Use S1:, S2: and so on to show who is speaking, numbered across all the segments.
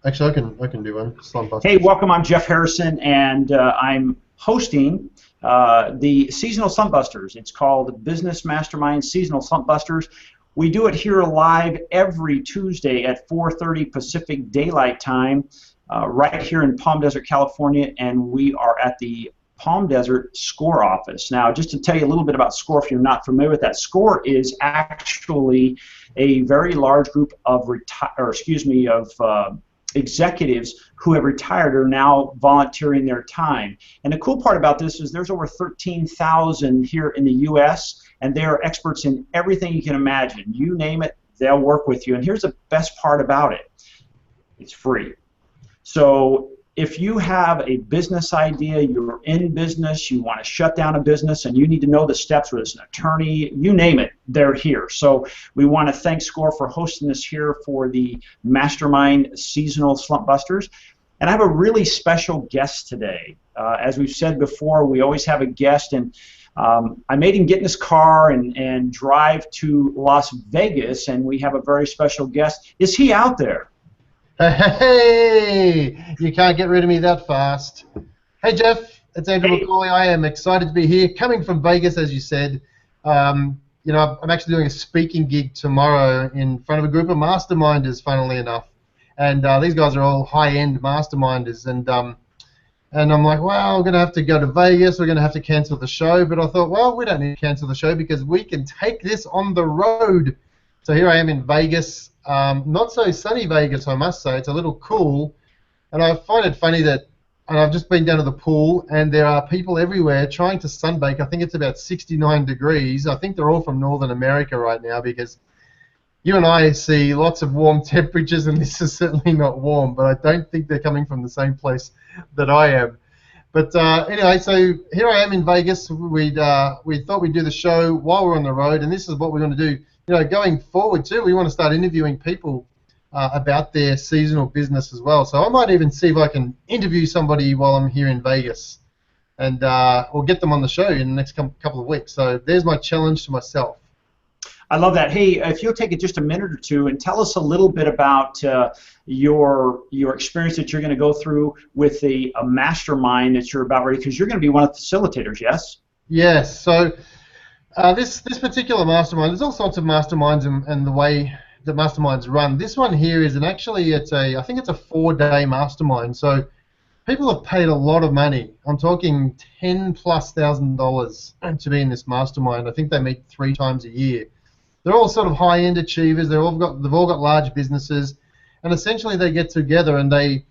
S1: Actually, I can do one. Slump Busters.
S2: Hey, welcome. I'm Jeff Harrison, and I'm hosting the Seasonal Slump Busters. It's called Business Mastermind Seasonal Slump Busters. We do it here live every Tuesday at 4:30 Pacific Daylight Time, right here in Palm Desert, California, and we are at the Palm Desert SCORE office. Now, just to tell you a little bit about SCORE, if you're not familiar with that, SCORE is actually a very large group of executives who have retired are now volunteering their time. And the cool part about this is there's over 13,000 here in the U.S., and they are experts in everything you can imagine. You name it, they'll work with you. And here's the best part about it. It's free. So if you have a business idea, you're in business, you want to shut down a business, and you need to know the steps, whether it's an attorney, you name it, they're here. So we want to thank SCORE for hosting this here for the Mastermind Seasonal Slump Busters. And I have a really special guest today. As we've said before, we always have a guest, and I made him get in his car and drive to Las Vegas, and we have a very special guest. Is he out there?
S1: Hey, you can't get rid of me that fast. Hey, Jeff, it's Andrew McCauley. I am excited to be here, coming from Vegas, as you said. I'm actually doing a speaking gig tomorrow in front of a group of masterminders, funnily enough. And these guys are all high-end masterminders. And I'm like, well, we're going to have to go to Vegas. We're going to have to cancel the show. But I thought, well, we don't need to cancel the show because we can take this on the road. So here I am in Vegas. Not so sunny Vegas, I must say. It's a little cool, and I find it funny that, and I've just been down to the pool, and there are people everywhere trying to sunbake. I think it's about 69 degrees. I think they're all from Northern America right now because you and I see lots of warm temperatures, and this is certainly not warm, but I don't think they're coming from the same place that I am. But anyway, so here I am in Vegas. We thought we'd do the show while we're on the road, and this is what we're going to do. Going forward too, we want to start interviewing people about their seasonal business as well. So I might even see if I can interview somebody while I'm here in Vegas, and we'll get them on the show in the next couple of weeks. So there's my challenge to myself.
S2: I love that. Hey, if you'll take it just a minute or two and tell us a little bit about your experience that you're going to go through with a mastermind that you're about ready, because you're going to be one of the facilitators, yes?
S1: Yes. So. This particular mastermind, there's all sorts of masterminds and the way that masterminds run. This one here is I think it's a 4-day mastermind. So people have paid a lot of money. I'm talking $10,000+ to be in this mastermind. I think they meet 3 times a year. They're all sort of high-end achievers. They've all got large businesses, and essentially they get together and they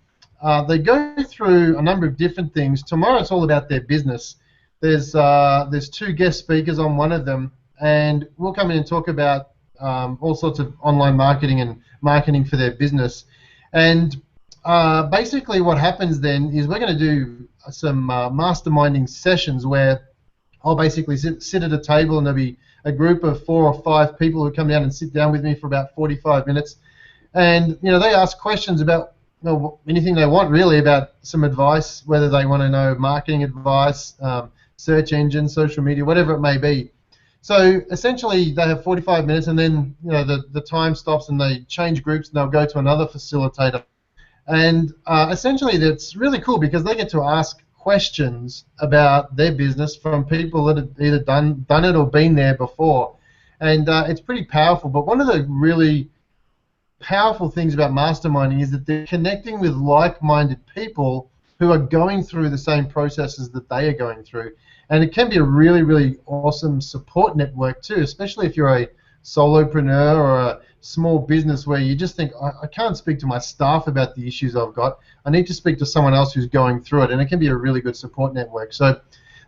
S1: go through a number of different things. Tomorrow it's all about their business. There's 2 guest speakers on one of them, and we'll come in and talk about all sorts of online marketing and marketing for their business. And basically what happens then is we're going to do some masterminding sessions where I'll basically sit at a table, and there'll be a group of 4 or 5 people who come down and sit down with me for about 45 minutes. And they ask questions about anything they want, really, about some advice, whether they want to know marketing advice, search engine, social media, whatever it may be. So essentially they have 45 minutes, and then the time stops and they change groups and they'll go to another facilitator. And essentially that's really cool because they get to ask questions about their business from people that have either done it or been there before. And it's pretty powerful. But one of the really powerful things about masterminding is that they're connecting with like-minded people who are going through the same processes that they are going through. And it can be a really, really awesome support network too, especially if you're a solopreneur or a small business where you just think, I can't speak to my staff about the issues I've got. I need to speak to someone else who's going through it, and it can be a really good support network. So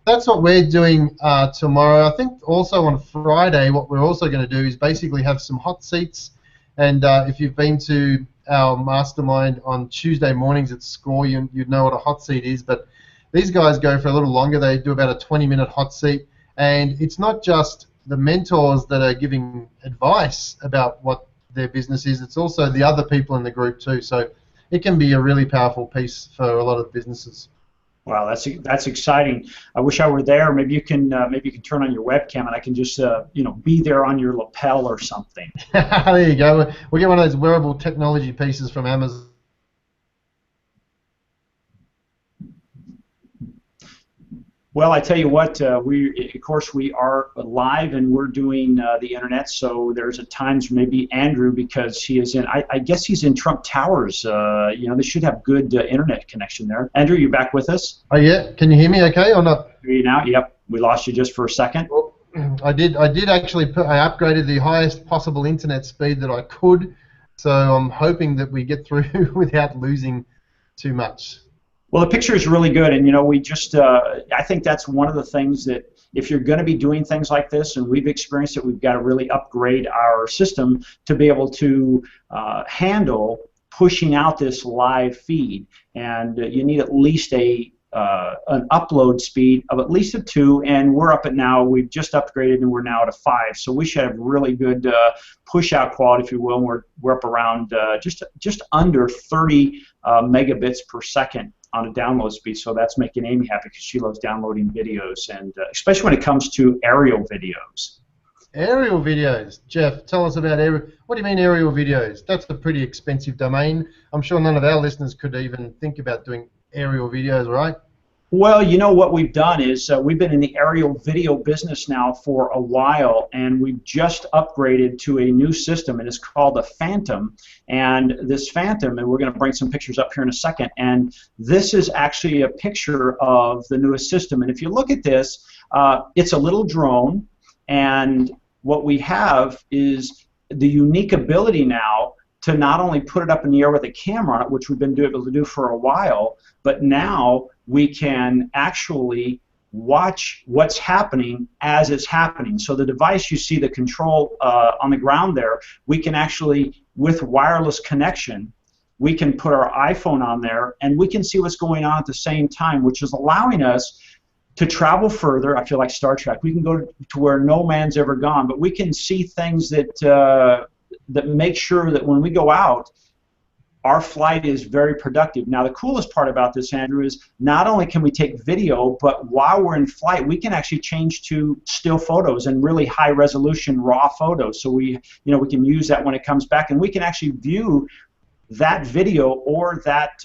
S1: that's what we're doing tomorrow. I think also on Friday what we're also going to do is basically have some hot seats. And if you've been to our mastermind on Tuesday mornings at SCORE, you'd know what a hot seat is. But these guys go for a little longer. They do about a 20-minute hot seat. And it's not just the mentors that are giving advice about what their business is. It's also the other people in the group too. So it can be a really powerful piece for a lot of businesses.
S2: Wow, that's exciting. I wish I were there. Maybe you can turn on your webcam and I can just be there on your lapel or something.
S1: There you go. We'll get one of those wearable technology pieces from Amazon.
S2: Well, I tell you what, of course, we are live and we're doing the internet. So there's at times maybe Andrew, because he is in, I guess he's in Trump Towers. You know, they should have good internet connection there. Andrew, you back with us?
S1: Oh yeah, can you hear me okay or not?
S2: Hear you now? Yep, we lost you just for a second.
S1: Well, I did actually I upgraded the highest possible internet speed that I could, so I'm hoping that we get through without losing too much.
S2: Well, the picture is really good, and you know, we just, I think that's one of the things that if you're going to be doing things like this, and we've experienced it, we've got to really upgrade our system to be able to handle pushing out this live feed, and you need at least an upload speed of at least a 2, and we're up at now, we've just upgraded and we're now at a 5, so we should have really good push out quality, if you will, and we're up around just under 30 megabits per second on a download speed, so that's making Amy happy because she loves downloading videos, and especially when it comes to aerial videos.
S1: Aerial videos, Jeff, tell us about aerial. What do you mean aerial videos? That's a pretty expensive domain. I'm sure none of our listeners could even think about doing aerial videos, right?
S2: Well, you know what we've done is we've been in the aerial video business now for a while, and we've just upgraded to a new system, and it's called the Phantom. And this Phantom, and we're going to bring some pictures up here in a second, and this is actually a picture of the newest system. And if you look at this, it's a little drone, and what we have is the unique ability now to not only put it up in the air with a camera on it, which we've been able to do for a while, but now we can actually watch what's happening as it's happening. So the device, you see the control on the ground there, we can actually, with wireless connection, we can put our iPhone on there and we can see what's going on at the same time, which is allowing us to travel further. I feel like Star Trek. We can go to where no man's ever gone, but we can see things that that make sure that when we go out, our flight is very productive. Now, the coolest part about this, Andrew, is not only can we take video, but while we're in flight, we can actually change to still photos and really high-resolution raw photos. So we can use that when it comes back, and we can actually view that video or that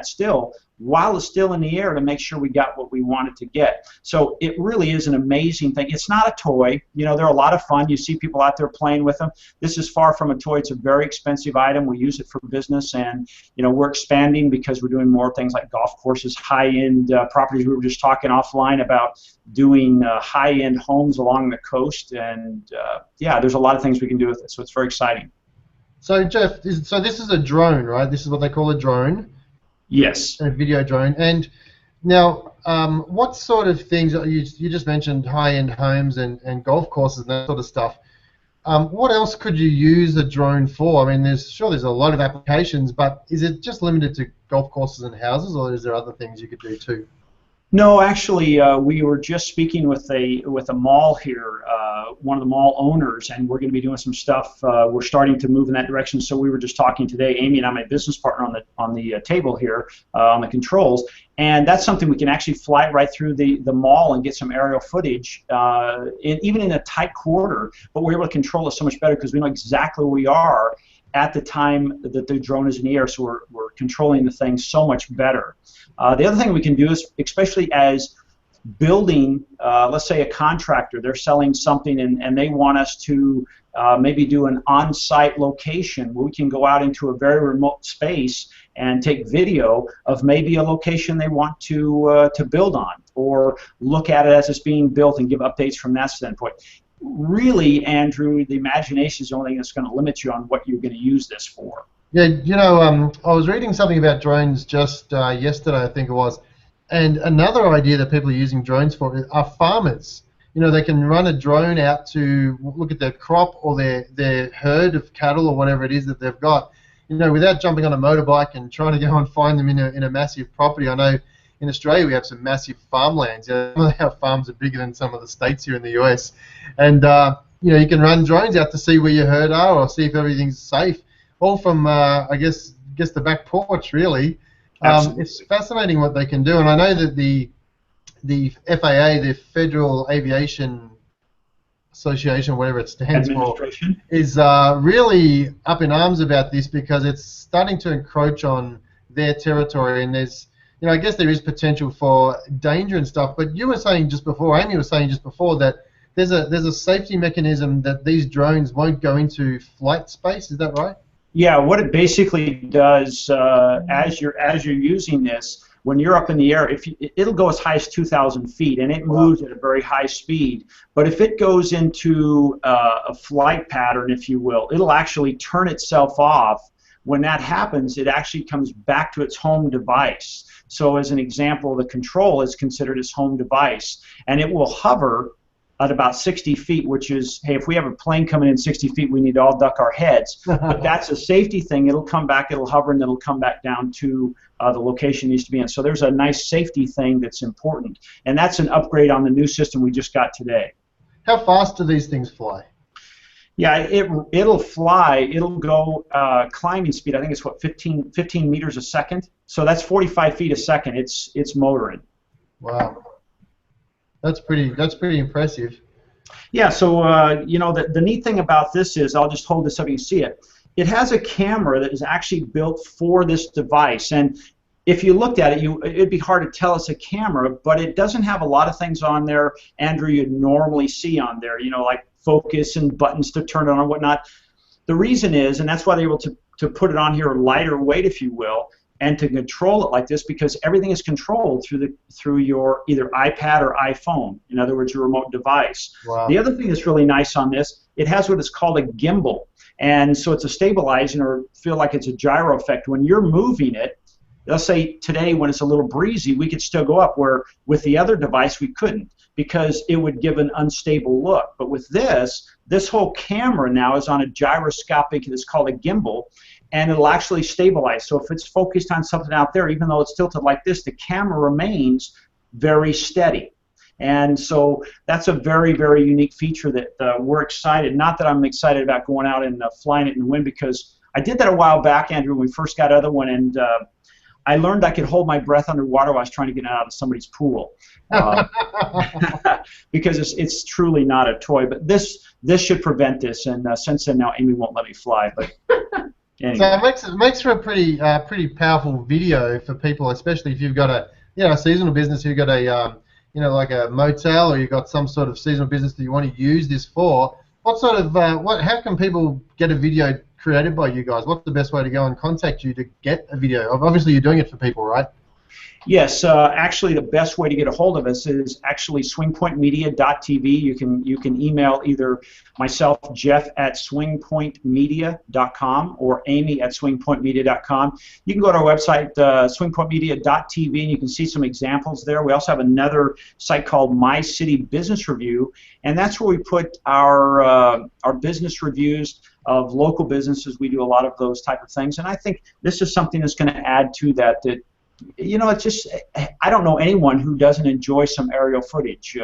S2: still while it's still in the air to make sure we got what we wanted to get. So it really is an amazing thing. It's not a toy. You know, they're a lot of fun. You see people out there playing with them. This is far from a toy. It's a very expensive item. We use it for business, and you know, we're expanding because we're doing more things like golf courses, high-end properties. We were just talking offline about doing high-end homes along the coast, and yeah, there's a lot of things we can do with it. So it's very exciting.
S1: So Jeff, so this is a drone, right? This is what they call a drone.
S2: Yes.
S1: A video drone. And now, what sort of things, you just mentioned high-end homes and golf courses and that sort of stuff. What else could you use a drone for? I mean, there's a lot of applications, but is it just limited to golf courses and houses, or is there other things you could do too?
S2: No, actually, we were just speaking with a mall here, one of the mall owners, and we're going to be doing some stuff. We're starting to move in that direction. So we were just talking today, Amy and I, my business partner, on the table here on the controls, and that's something we can actually fly right through the mall and get some aerial footage, even in a tight quarter. But we're able to control it so much better because we know exactly where we are at the time that the drone is in the air, so we're controlling the thing so much better. The other thing we can do is, especially as building, let's say a contractor, they're selling something and they want us to maybe do an on-site location where we can go out into a very remote space and take video of maybe a location they want to build on, or look at it as it's being built and give updates from that standpoint. Really, Andrew, the imagination is the only thing that's going to limit you on what you're going to use this for.
S1: Yeah, you know, I was reading something about drones just yesterday, I think it was, and another idea that people are using drones for are farmers. You know, they can run a drone out to look at their crop or their herd of cattle or whatever it is that they've got, you know, without jumping on a motorbike and trying to go and find them in a massive property. I know in Australia we have some massive farmlands. You know, some of our farms are bigger than some of the states here in the US. And, you know, you can run drones out to see where your herd are or see if everything's safe, all from, I guess the back porch, really. It's fascinating what they can do. And I know that the FAA, the Federal Aviation Association, whatever it stands for, is really up in arms about this because it's starting to encroach on their territory. And there's I guess there is potential for danger and stuff. But you were saying just before, Amy was saying just before that there's a safety mechanism that these drones won't go into flight space. Is that right?
S2: Yeah, what it basically does as you're using this, when you're up in the air, it'll go as high as 2,000 feet, and it moves at a very high speed. But if it goes into a flight pattern, if you will, it'll actually turn itself off. When that happens, it actually comes back to its home device. So as an example, the control is considered its home device, and it will hover at about 60 feet, which is, hey, if we have a plane coming in 60 feet, we need to all duck our heads. But that's a safety thing. It'll come back, it'll hover, and it'll come back down to the location it needs to be in. So there's a nice safety thing that's important. And that's an upgrade on the new system we just got today.
S1: How fast do these things fly?
S2: Yeah, it'll fly. It'll go climbing speed. I think it's, what, 15 meters a second? So that's 45 feet a second. It's motoring.
S1: Wow. That's pretty impressive.
S2: Yeah, so you know, the neat thing about this is, I'll just hold this up, you can see it. It has a camera that is actually built for this device, and if you looked at it, it'd be hard to tell it's a camera, but it doesn't have a lot of things on there, Andrew, you'd normally see on there, you know, like focus and buttons to turn it on and whatnot. The reason is, and that's why they're able to put it on here lighter weight, if you will, and to control it like this, because everything is controlled through your either iPad or iPhone. In other words, your remote device.
S1: Wow.
S2: The other thing that's really nice on this, it has what is called a gimbal, and so it's a stabilizing, or feel like it's a gyro effect. When you're moving it, let's say today when it's a little breezy, we could still go up, where with the other device we couldn't, because it would give an unstable look. But with this whole camera now is on a gyroscopic, it's called a gimbal, and it'll actually stabilize. So if it's focused on something out there, even though it's tilted like this, the camera remains very steady. And so that's a very, very unique feature that we're excited. Not that I'm excited about going out and flying it in the wind, because I did that a while back, Andrew, when we first got the other one, and I learned I could hold my breath underwater while I was trying to get out of somebody's pool, because it's truly not a toy. But this should prevent this, and since then now Amy won't let me fly. But anyway.
S1: So it makes for a pretty powerful video for people, especially if you've got a seasonal business, you've got a like a motel, or you've got some sort of seasonal business that you want to use this for. What sort of how can people get a video created by you guys? What's the best way to go and contact you to get a video? Obviously, you're doing it for people, right?
S2: Yes, actually the best way to get a hold of us is actually swingpointmedia.tv. You can email either myself, Jeff, at swingpointmedia.com, or Amy at swingpointmedia.com. You can go to our website, swingpointmedia.tv, and you can see some examples there. We also have another site called My City Business Review, and that's where we put our business reviews of local businesses. We do a lot of those type of things, and I think this is something that's going to add to that. It's just, I don't know anyone who doesn't enjoy some aerial footage.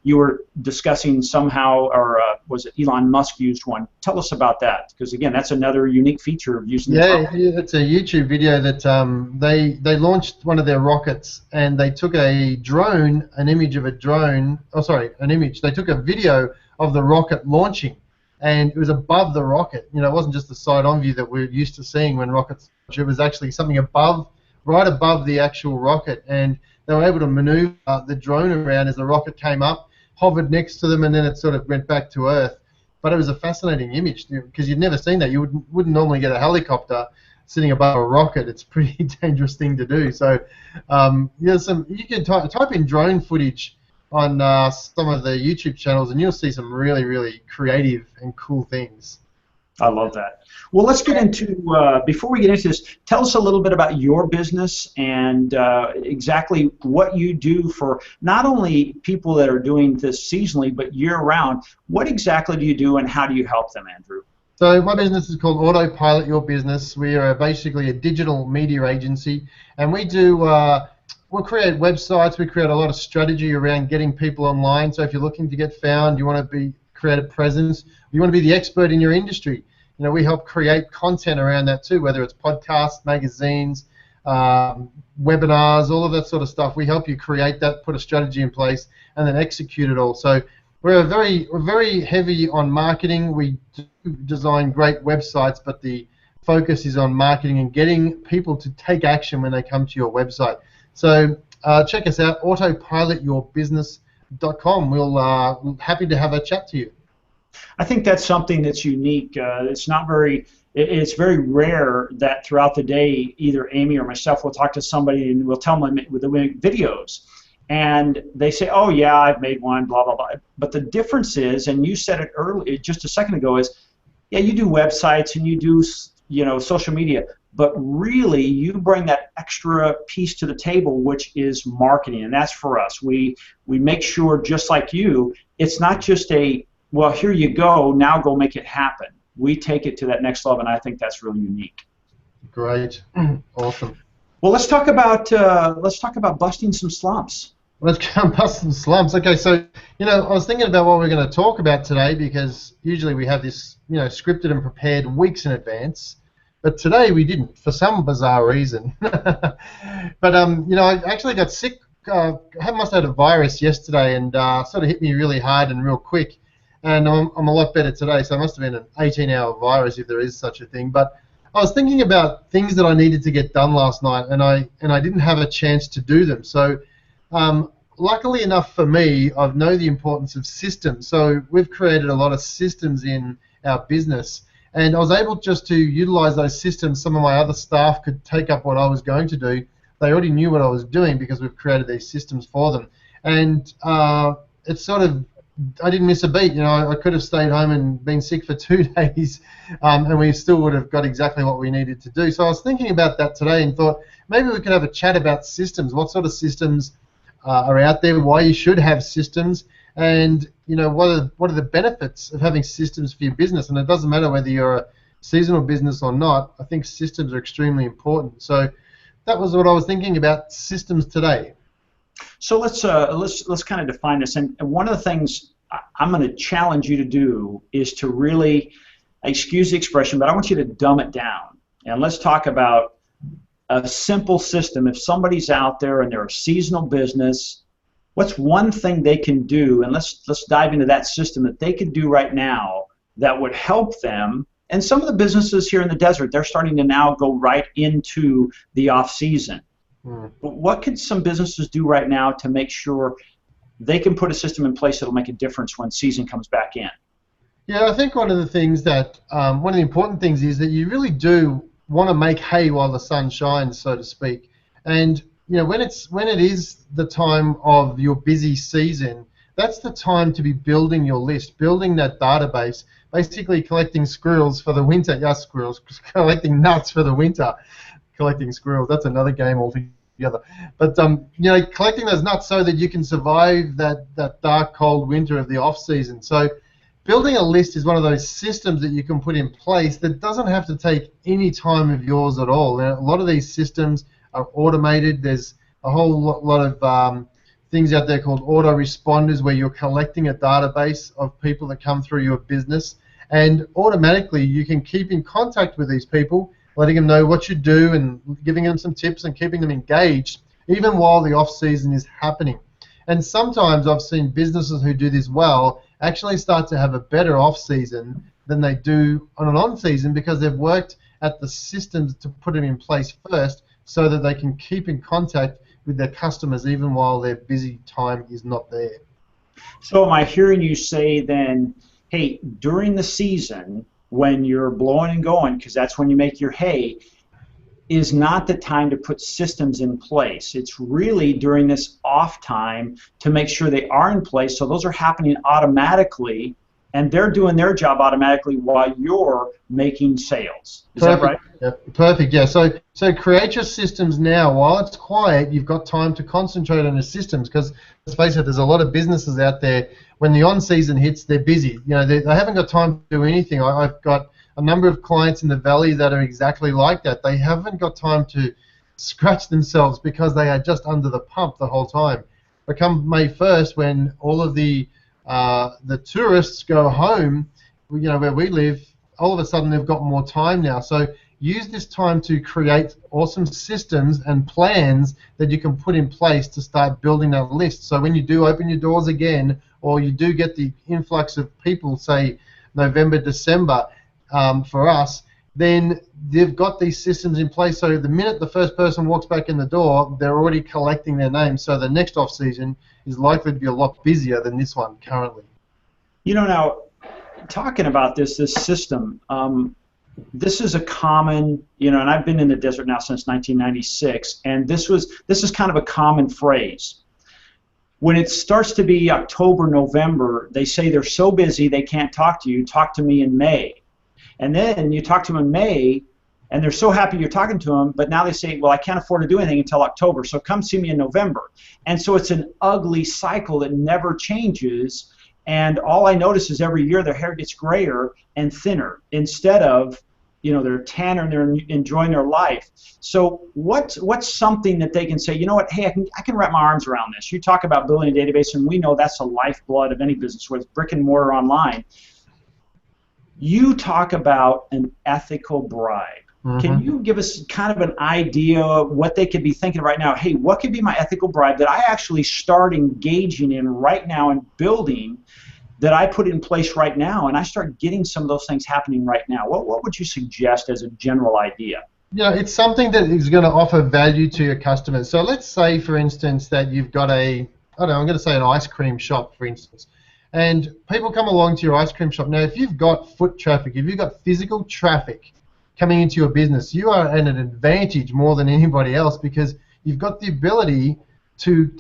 S2: You were discussing somehow, or was it Elon Musk used one? Tell us about that, because again, that's another unique feature of using the drone.
S1: Yeah, it's a YouTube video that they launched one of their rockets, and they took a drone, an image of a drone, they took a video of the rocket launching, and it was above the rocket. It wasn't just the side-on view that we're used to seeing when rockets launch. It was actually something right above the actual rocket, and they were able to maneuver the drone around as the rocket came up, hovered next to them, and then it sort of went back to Earth. But it was a fascinating image, because you'd never seen that. You wouldn't normally get a helicopter sitting above a rocket. It's a pretty dangerous thing to do. So you can type in drone footage on some of the YouTube channels, and you'll see some really, really creative and cool things.
S2: I love that. Well, let's get into, before we get into this, tell us a little bit about your business and exactly what you do for not only people that are doing this seasonally, but year-round. What exactly do you do, and how do you help them, Andrew?
S1: So my business is called Autopilot Your Business. We are basically a digital media agency, and we do we'll create websites. We create a lot of strategy around getting people online. So if you're looking to get found, you want to create a presence, you want to be the expert in your industry. We help create content around that too, whether it's podcasts, magazines, webinars, all of that sort of stuff. We help you create that, put a strategy in place, and then execute it all. So we're very heavy on marketing. We design great websites, but the focus is on marketing and getting people to take action when they come to your website. So check us out, autopilotyourbusiness.com. We're happy to have a chat to you.
S2: I think that's something that's unique. It's not very. It's very rare that throughout the day, either Amy or myself will talk to somebody and we'll tell them we make videos, and they say, "Oh yeah, I've made one," blah blah blah. But the difference is, and you said it earlier, just a second ago, is yeah, you do websites and you do social media, but really you bring that extra piece to the table, which is marketing, and that's for us. We make sure, just like you, it's not just a well, here you go, now go make it happen. We take it to that next level, and I think that's really unique.
S1: Great, awesome.
S2: Well, let's talk about busting some slumps.
S1: Let's go and bust some slumps. Okay, so I was thinking about what we're going to talk about today, because usually we have this scripted and prepared weeks in advance, but today we didn't for some bizarre reason. But I actually got sick. I must have had a virus yesterday, and sort of hit me really hard and real quick. And I'm a lot better today, so it must have been an 18-hour virus if there is such a thing. But I was thinking about things that I needed to get done last night, and I didn't have a chance to do them. So luckily enough for me, I know the importance of systems. So we've created a lot of systems in our business, and I was able just to utilize those systems. Some of my other staff could take up what I was going to do. They already knew what I was doing because we've created these systems for them. And it's sort of, I didn't miss a beat. I could have stayed home and been sick for 2 days, and we still would have got exactly what we needed to do. So I was thinking about that today and thought maybe we could have a chat about systems. What sort of systems are out there? Why you should have systems, and what are the benefits of having systems for your business? And it doesn't matter whether you're a seasonal business or not. I think systems are extremely important. So that was what I was thinking about, systems today.
S2: So let's kind of define this. And one of the things I'm going to challenge you to do is to really, excuse the expression, but I want you to dumb it down. And let's talk about a simple system. If somebody's out there and they're a seasonal business, what's one thing they can do? And let's dive into that system that they can do right now that would help them. And some of the businesses here in the desert, they're starting to now go right into the off season. But what can some businesses do right now to make sure they can put a system in place that'll make a difference when season comes back in?
S1: Yeah, I think one of the things that, one of the important things is that you really do want to make hay while the sun shines, so to speak. And when it is the time of your busy season, that's the time to be building your list, building that database, basically collecting squirrels for the winter. Yeah, squirrels, collecting nuts for the winter. Collecting squirrels, that's another game altogether. But collecting those nuts so that you can survive that dark, cold winter of the off season. So building a list is one of those systems that you can put in place that doesn't have to take any time of yours at all. Now, a lot of these systems are automated. There's a whole lot of things out there called autoresponders, where you're collecting a database of people that come through your business, and automatically you can keep in contact with these people, letting them know what you do and giving them some tips and keeping them engaged even while the off season is happening. And sometimes I've seen businesses who do this well actually start to have a better off season than they do on an on season, because they've worked at the systems to put them in place first so that they can keep in contact with their customers even while their busy time is not there.
S2: So am I hearing you say then, hey, during the season, when you're blowing and going, because that's when you make your hay, is not the time to put systems in place. It's really during this off time to make sure they are in place, so those are happening automatically, and they're doing their job automatically while you're making sales. Is that right?
S1: Yeah, perfect, yeah. So create your systems now. While it's quiet, you've got time to concentrate on your systems, because let's face it, there's a lot of businesses out there, when the on-season hits, they're busy. They haven't got time to do anything. I've got a number of clients in the Valley that are exactly like that. They haven't got time to scratch themselves because they are just under the pump the whole time. But come May 1st, when all of the tourists go home, where we live, all of a sudden they've got more time now. So use this time to create awesome systems and plans that you can put in place to start building that list. So when you do open your doors again, or you do get the influx of people, say November, December, for us, then they've got these systems in place. So the minute the first person walks back in the door, they're already collecting their names. So the next off season is likely to be a lot busier than this one currently.
S2: Now, talking about this system, this is a common, and I've been in the desert now since 1996, and this is kind of a common phrase. When it starts to be October, November, they say they're so busy they can't talk to you. Talk to me in May. And then you talk to them in May, and they're so happy you're talking to them, but now they say, well, I can't afford to do anything until October, so come see me in November. And so it's an ugly cycle that never changes, and all I notice is every year their hair gets grayer and thinner instead of, they're tanner and they're enjoying their life. So what's something that they can say, you know what, hey, I can wrap my arms around this. You talk about building a database, and we know that's the lifeblood of any business, whether it's brick and mortar online. You talk about an ethical bribe. Mm-hmm. Can you give us kind of an idea of what they could be thinking right now? Hey, what could be my ethical bribe that I actually start engaging in right now and building, that I put in place right now, and I start getting some of those things happening right now? What would you suggest as a general idea?
S1: It's something that is going to offer value to your customers. So let's say, for instance, that you've got I'm going to say an ice cream shop, for instance. And people come along to your ice cream shop. Now, if you've got foot traffic, if you've got physical traffic coming into your business, you are at an advantage more than anybody else, because you've got the ability to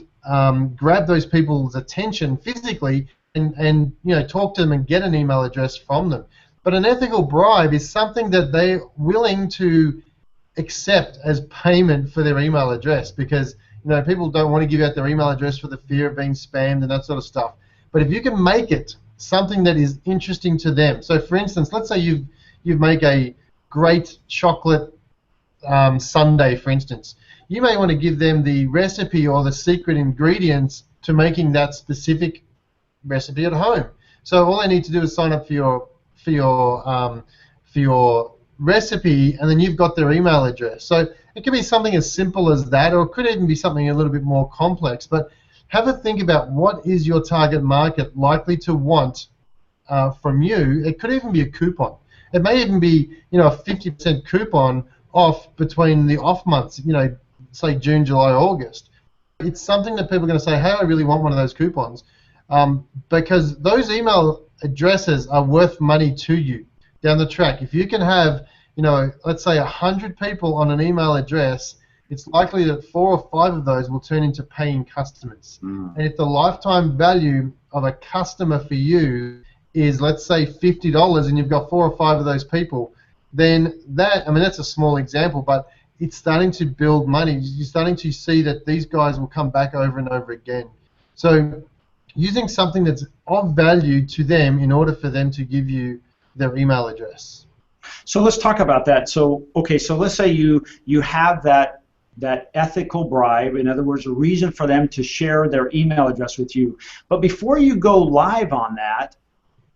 S1: grab those people's attention physically and talk to them and get an email address from them. But an ethical bribe is something that they're willing to accept as payment for their email address, because people don't want to give out their email address for the fear of being spammed and that sort of stuff. But if you can make it something that is interesting to them, so for instance, let's say you make a great chocolate sundae, for instance. You may want to give them the recipe or the secret ingredients to making that specific recipe at home. So all they need to do is sign up for your recipe, and then you've got their email address. So it could be something as simple as that, or it could even be something a little bit more complex. But have a think about what is your target market likely to want from you. It could even be a coupon. It may even be a 50% coupon off between the off months, say June, July, August. It's something that people are going to say, hey, I really want one of those coupons, because those email addresses are worth money to you down the track. If you can have, let's say 100 people on an email address, it's likely that 4 or 5 of those will turn into paying customers. And if the lifetime value of a customer for you is, let's say, $50, and you've got 4 or 5 of those people, then that's a small example, but it's starting to build money. You're starting to see that these guys will come back over and over again. So using something that's of value to them in order for them to give you their email address.
S2: So let's talk about that. So let's say you have that ethical bribe, in other words, a reason for them to share their email address with you. But before you go live on that,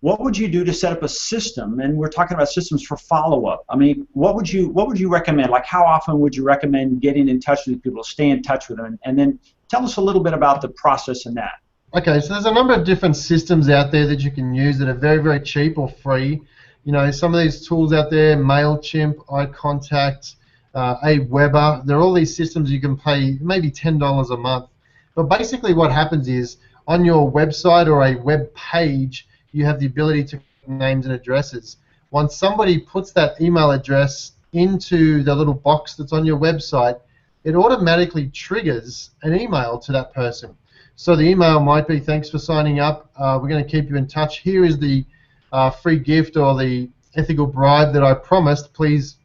S2: what would you do to set up a system? And we're talking about systems for follow-up. I mean, what would you recommend? Like, how often would you recommend getting in touch with people, stay in touch with them? And then tell us a little bit about the process in that.
S1: Okay, so there's a number of different systems out there that you can use that are very, very cheap or free. Some of these tools out there, MailChimp, iContact, Aweber, they're all these systems you can pay maybe $10 a month. But basically what happens is, on your website or a web page, you have the ability to put names and addresses. Once somebody puts that email address into the little box that's on your website, it automatically triggers an email to that person. So the email might be, thanks for signing up, we're going to keep you in touch. Here is the free gift or the ethical bribe that I promised. Please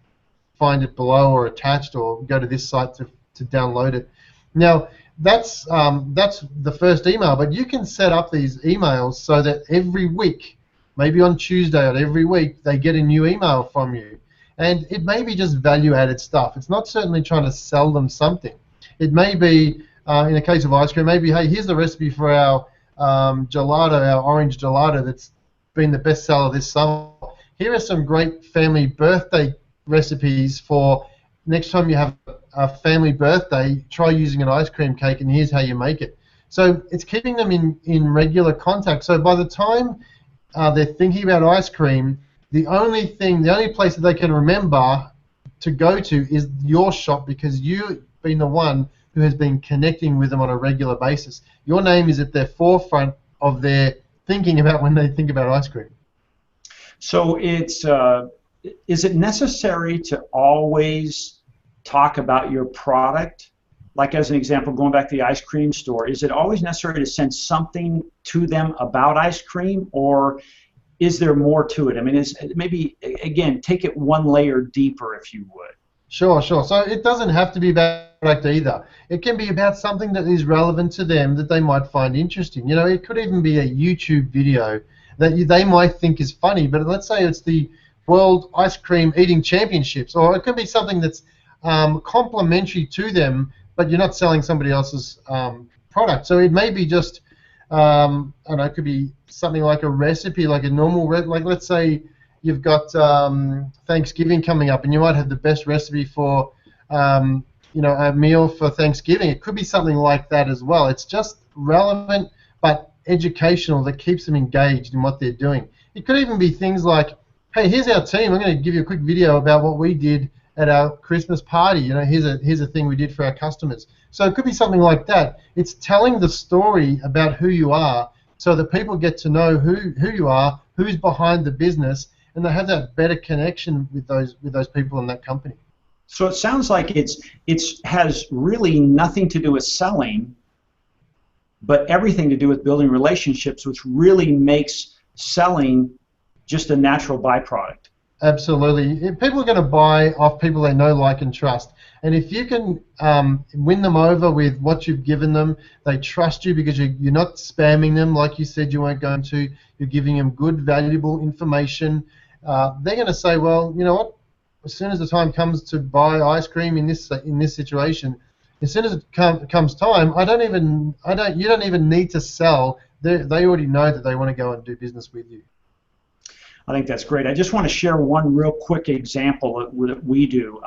S1: find it below or attached, or go to this site to download it. Now, that's the first email, but you can set up these emails so that every week, maybe on Tuesday or every week, they get a new email from you. And it may be just value-added stuff. It's not certainly trying to sell them something. It may be, in the case of ice cream, maybe, hey, here's the recipe for our gelato, our orange gelato that's been the best seller this summer. Here are some great family birthday recipes for next time you have a family birthday, try using an ice cream cake, and here's how you make it. So it's keeping them in regular contact. So by the time they're thinking about ice cream, the only place that they can remember to go to is your shop, because you've been the one who has been connecting with them on a regular basis. Your name is at their forefront of their thinking about when they think about ice cream.
S2: So is it necessary to always talk about your product? Like, as an example, going back to the ice cream store, is it always necessary to send something to them about ice cream, or is there more to it? I mean, maybe, again, take it one layer deeper, if you would.
S1: Sure. So it doesn't have to be about product either. It can be about something that is relevant to them that they might find interesting. You know, it could even be a YouTube video that they might think is funny, but let's say it's the World Ice Cream Eating Championships, or it could be something that's complementary to them, but you're not selling somebody else's product. So it may be just, I don't know, it could be something like a recipe, like a normal, like let's say you've got Thanksgiving coming up, and you might have the best recipe for, you know, a meal for Thanksgiving. It could be something like that as well. It's just relevant, but educational, that keeps them engaged in what they're doing. It could even be things like, hey, here's our team. I'm going to give you a quick video about what we did at our Christmas party. You know, here's a thing we did for our customers. So it could be something like that. It's telling the story about who you are, so that people get to know who you are, who's behind the business, and they have that better connection with those people in that company.
S2: So it sounds like it has really nothing to do with selling, but everything to do with building relationships, which really makes selling just a natural byproduct.
S1: Absolutely. People are going to buy off people they know, like, and trust. And if you can win them over with what you've given them, they trust you because you're not spamming them like you said you weren't going to. You're giving them good, valuable information. They're going to say, well, you know what? As soon as the time comes to buy ice cream in this situation, as soon as it comes time, you don't even need to sell. They already know that they want to go and do business with you.
S2: I think that's great. I just want to share one real quick example that we do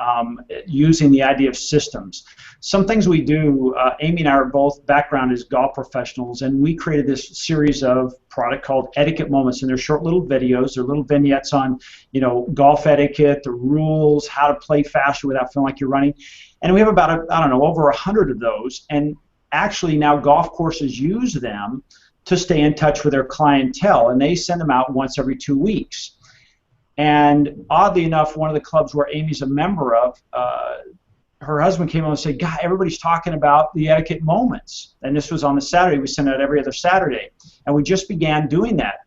S2: using the idea of systems. Some things we do, Amy and I are both background as golf professionals, and we created this series of product called Etiquette Moments, and they're short little videos. They're little vignettes on, you know, golf etiquette, the rules, how to play faster without feeling like you're running. And we have about, I don't know, over 100 of those, and actually now golf courses use them to stay in touch with their clientele, and they send them out once every 2 weeks. And oddly enough, one of the clubs where Amy's a member of, her husband came on and said, God, everybody's talking about the etiquette moments. And this was on the Saturday. We sent it out every other Saturday. And we just began doing that.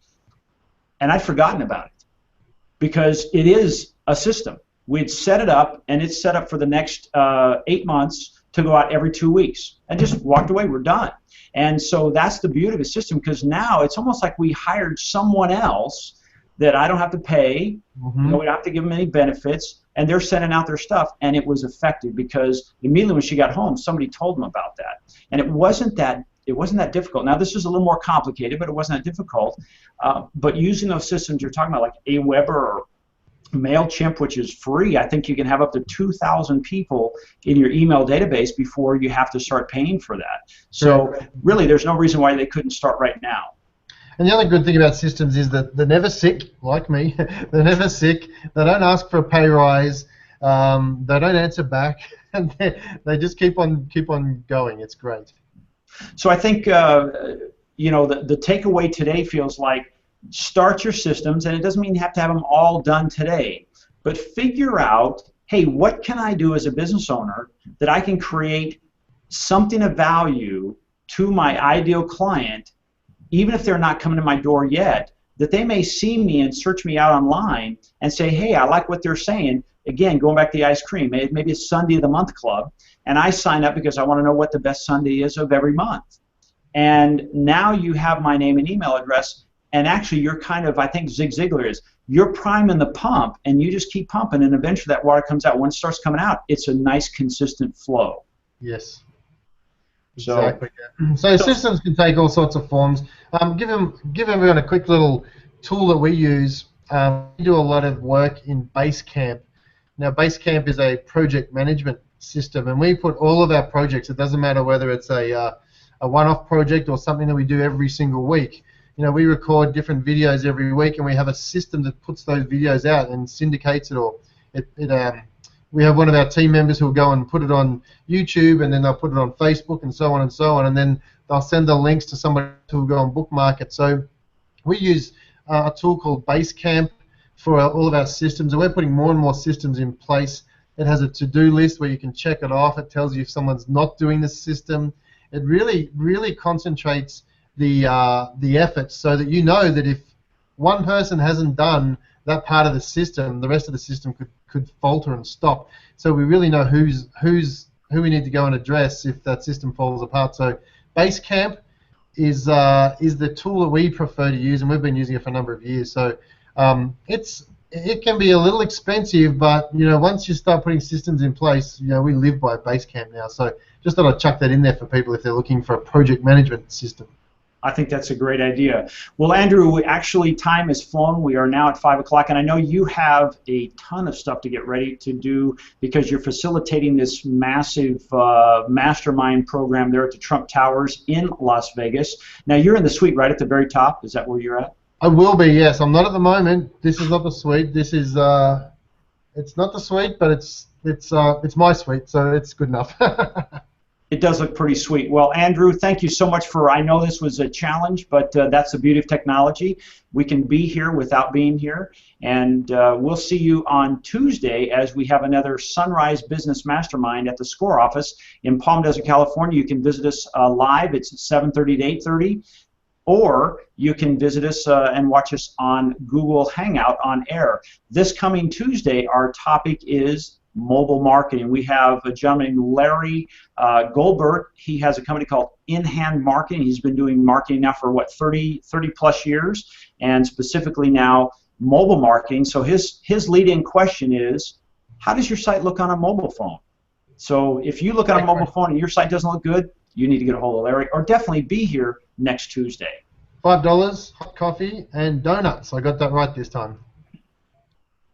S2: And I'd forgotten about it because it is a system. We'd set it up, and it's set up for the next 8 months to go out every 2 weeks. And just walked away. We're done. And so that's the beauty of the system, because now it's almost like we hired someone else that I don't have to pay, you know, we don't have to give them any benefits, and they're sending out their stuff, and it was effective because immediately when she got home, somebody told them about that. And it wasn't that difficult. Now this is a little more complicated, but it wasn't that difficult. But using those systems you're talking about, like Aweber or MailChimp, which is free, I think you can have up to 2,000 people in your email database before you have to start paying for that. So really, there's no reason why they couldn't start right now.
S1: And the other good thing about systems is that they're never sick, like me. They're never sick. They don't ask for a pay rise. They don't answer back. And they just keep on going. It's great.
S2: So I think you know, the takeaway today feels like, start your systems, and it doesn't mean you have to have them all done today, but figure out, hey, what can I do as a business owner that I can create something of value to my ideal client, even if they're not coming to my door yet, that they may see me and search me out online and say, hey, I like what they're saying. Again, going back to the ice cream, maybe it's Sunday of the Month Club, and I sign up because I want to know what the best Sunday is of every month. And now you have my name and email address. And actually, you're kind of, I think Zig Ziglar is, you're priming the pump, and you just keep pumping, and eventually that water comes out. When it starts coming out, it's a nice, consistent flow.
S1: Yes. Exactly. So systems can take all sorts of forms. Give everyone a quick little tool that we use. We do a lot of work in BaseCamp. Now, BaseCamp is a project management system, and we put all of our projects, it doesn't matter whether it's a one-off project or something that we do every single week. we record different videos every week, and we have a system that puts those videos out and syndicates it, or we have one of our team members who will go and put it on YouTube, and then they'll put it on Facebook, and so on and so on, and then they'll send the links to somebody who will go and bookmark it. So we use a tool called BaseCamp for all of our systems, and we're putting more and more systems in place. It has a to-do list where you can check it off. It tells you if someone's not doing the system. It really concentrates the effort, so that you know that if one person hasn't done that part of the system, the rest of the system could falter and stop. So we really know who we need to go and address if that system falls apart. So BaseCamp is the tool that we prefer to use, and we've been using it for a number of years. So it can be a little expensive, but once you start putting systems in place, we live by BaseCamp now. So just thought I'd chuck that in there for people if they're looking for a project management system.
S2: I think that's a great idea. Well, Andrew, actually time has flown. We are now at 5 o'clock, and I know you have a ton of stuff to get ready to do because you're facilitating this massive mastermind program there at the Trump Towers in Las Vegas. Now, you're in the suite right at the very top. Is that where you're at?
S1: I will be, yes. I'm not at the moment. This is not the suite. This is it's not the suite, but it's my suite, so it's good enough.
S2: It does look pretty sweet. Well, Andrew, thank you so much I know this was a challenge, but that's the beauty of technology. We can be here without being here, and we'll see you on Tuesday as we have another Sunrise Business Mastermind at the SCORE office in Palm Desert, California. You can visit us live. It's at 7:30 to 8:30, or you can visit us and watch us on Google Hangout on air. This coming Tuesday, our topic is mobile marketing. We have a gentleman, Larry Goldberg. He has a company called In Hand Marketing. He's been doing marketing now for 30 plus years, and specifically now mobile marketing. So his lead-in question is, how does your site look on a mobile phone? So if you look on a mobile phone and your site doesn't look good, you need to get a hold of Larry, or definitely be here next Tuesday.
S1: $5, hot coffee, and donuts. I got that right this time.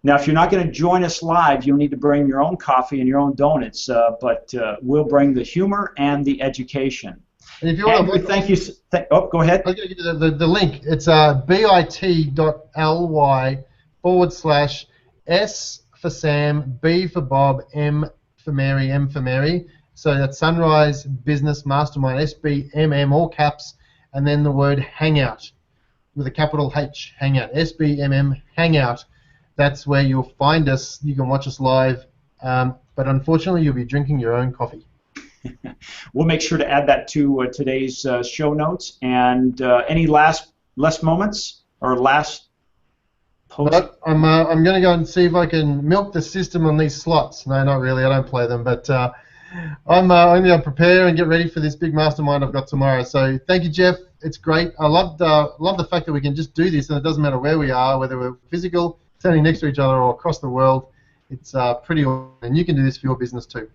S2: Now, if you're not going to join us live, you'll need to bring your own coffee and your own donuts, but we'll bring the humor and the education.
S1: And if you want to,
S2: thank you. Go ahead.
S1: I'll give you the link. It's bit.ly/S for Sam, B for Bob, M for Mary, M for Mary. So that's Sunrise Business Mastermind, SBMM, all caps, and then the word Hangout with a capital H, Hangout, SBMM, Hangout. That's where you'll find us. You can watch us live, but unfortunately you'll be drinking your own coffee.
S2: We'll make sure to add that to today's show notes. And any last moments or last post?
S1: But I'm going to go and see if I can milk the system on these slots. No, not really. I don't play them, but I'm going to prepare and get ready for this big mastermind I've got tomorrow. So thank you, Jeff. It's great. I love the fact that we can just do this, and it doesn't matter where we are, whether we're physical, standing next to each other, or across the world. It's pretty awesome, and you can do this for your business too.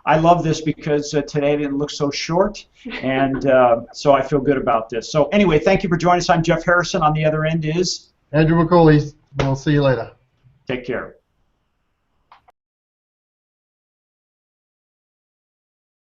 S2: I love this because today didn't look so short, and so I feel good about this. So anyway, thank you for joining us. I'm Jeff Harrison. On the other end is
S1: Andrew McCauley. We'll see you later.
S2: Take care.